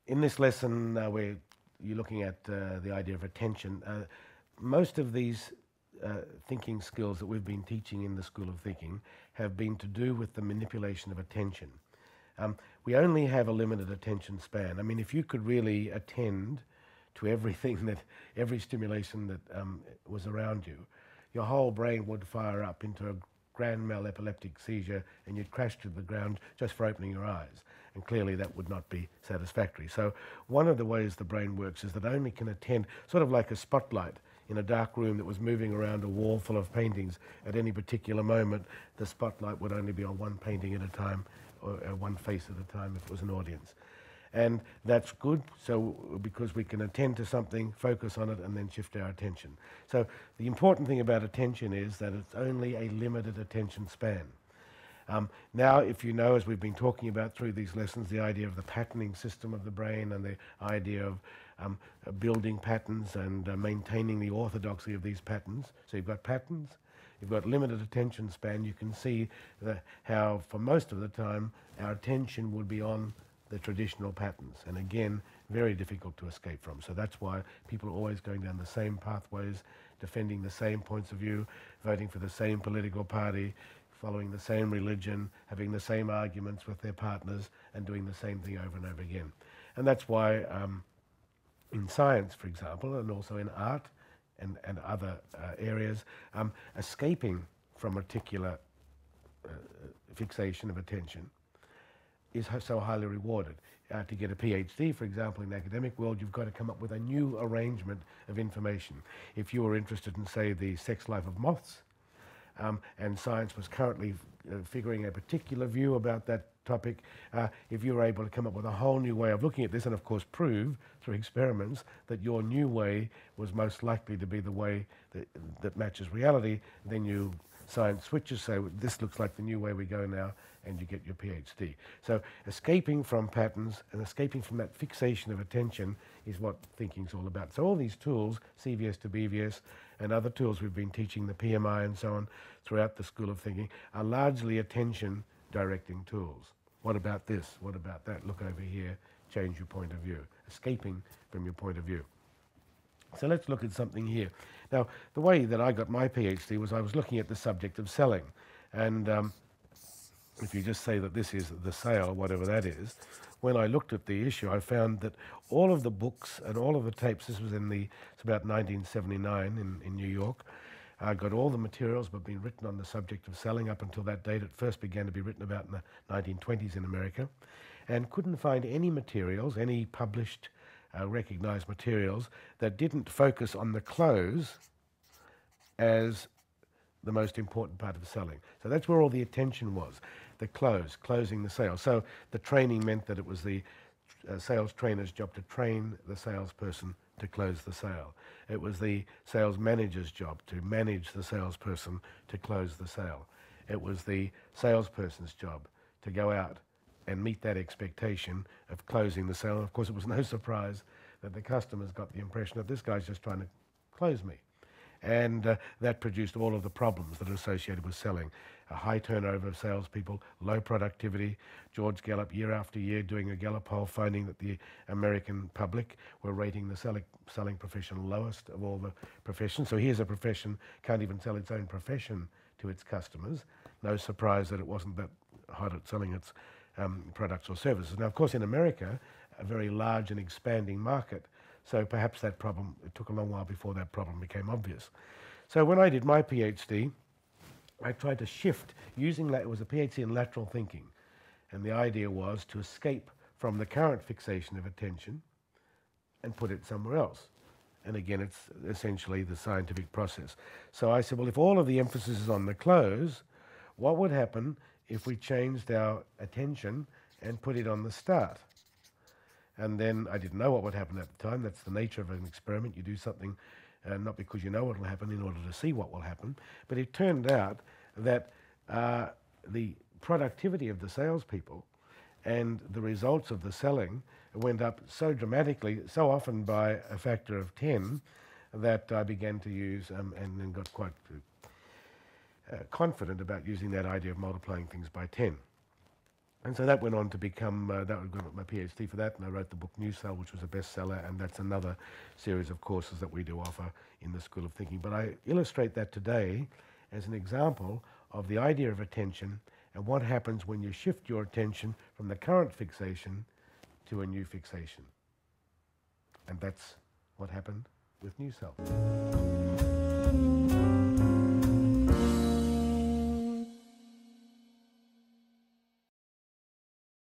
In this lesson, where you're looking at the idea of attention, most of these thinking skills that we've been teaching in the School of Thinking have been to do with the manipulation of attention. We only have a limited attention span. I mean, if you could really attend to everything every stimulation that was around you, your whole brain would fire up into a grand mal epileptic seizure and you'd crash to the ground just for opening your eyes. And clearly that would not be satisfactory. So one of the ways the brain works is that it only can attend, sort of like a spotlight in a dark room that was moving around a wall full of paintings. At any particular moment, the spotlight would only be on one painting at a time, or one face at a time if it was an audience. And that's good, so because we can attend to something, focus on it, and then shift our attention. So the important thing about attention is that it's only a limited attention span. Now, if you know, as we've been talking about through these lessons, the idea of the patterning system of the brain and the idea of building patterns and maintaining the orthodoxy of these patterns. So you've got patterns, you've got limited attention span. You can see how, for most of the time, our attention would be on the traditional patterns, and again, very difficult to escape from. So that's why people are always going down the same pathways, defending the same points of view, voting for the same political party, following the same religion, having the same arguments with their partners, and doing the same thing over and over again. And that's why in science, for example, and also in art and other areas, escaping from a particular fixation of attention is so highly rewarded. To get a PhD, for example, in the academic world, you've got to come up with a new arrangement of information. If you were interested in, say, the sex life of moths, and science was currently figuring a particular view about that topic, if you were able to come up with a whole new way of looking at this, and of course prove through experiments that your new way was most likely to be the way that matches reality, then science switches, so this looks like the new way we go now, and you get your PhD. So escaping from patterns and escaping from that fixation of attention is what thinking's all about. So all these tools, CVS to BVS, and other tools we've been teaching, the PMI and so on, throughout the School of Thinking, are largely attention-directing tools. What about this? What about that? Look over here, change your point of view. Escaping from your point of view. So let's look at something here. Now, the way that I got my PhD was I was looking at the subject of selling. And if you just say that this is the sale, whatever that is, when I looked at the issue, I found that all of the books and all of the tapes, this was it's about 1979 in New York, I got all the materials but been written on the subject of selling up until that date. It first began to be written about in the 1920s in America, and couldn't find any materials, any published recognized materials that didn't focus on the close as the most important part of selling. So that's where all the attention was, the closing the sale. So the training meant that it was the sales trainer's job to train the salesperson to close the sale. It was the sales manager's job to manage the salesperson to close the sale. It was the salesperson's job to go out and meet that expectation of closing the sale. And of course, it was no surprise that the customers got the impression that this guy's just trying to close me. And that produced all of the problems that are associated with selling. A high turnover of salespeople, low productivity. George Gallup, year after year, doing a Gallup poll, finding that the American public were rating the selling profession lowest of all the professions. So here's a profession, can't even sell its own profession to its customers. No surprise that it wasn't that hot at selling its products or services. Now, of course, in America, a very large and expanding market, so perhaps that problem, it took a long while before that problem became obvious. So when I did my PhD, I tried to shift using it was a PhD in lateral thinking, and the idea was to escape from the current fixation of attention and put it somewhere else. And again, it's essentially the scientific process. So I said, well, if all of the emphasis is on the close, what would happen if we changed our attention and put it on the start? And then I didn't know what would happen at the time. That's the nature of an experiment. You do something not because you know what will happen in order to see what will happen. But it turned out that the productivity of the salespeople and the results of the selling went up so dramatically, so often by a factor of 10, that I began to use and then got quite confident about using that idea of multiplying things by 10. And so that went on to become, that I got my PhD for that, and I wrote the book New Cell, which was a bestseller, and that's another series of courses that we do offer in the School of Thinking. But I illustrate that today as an example of the idea of attention and what happens when you shift your attention from the current fixation to a new fixation. And that's what happened with New Cell.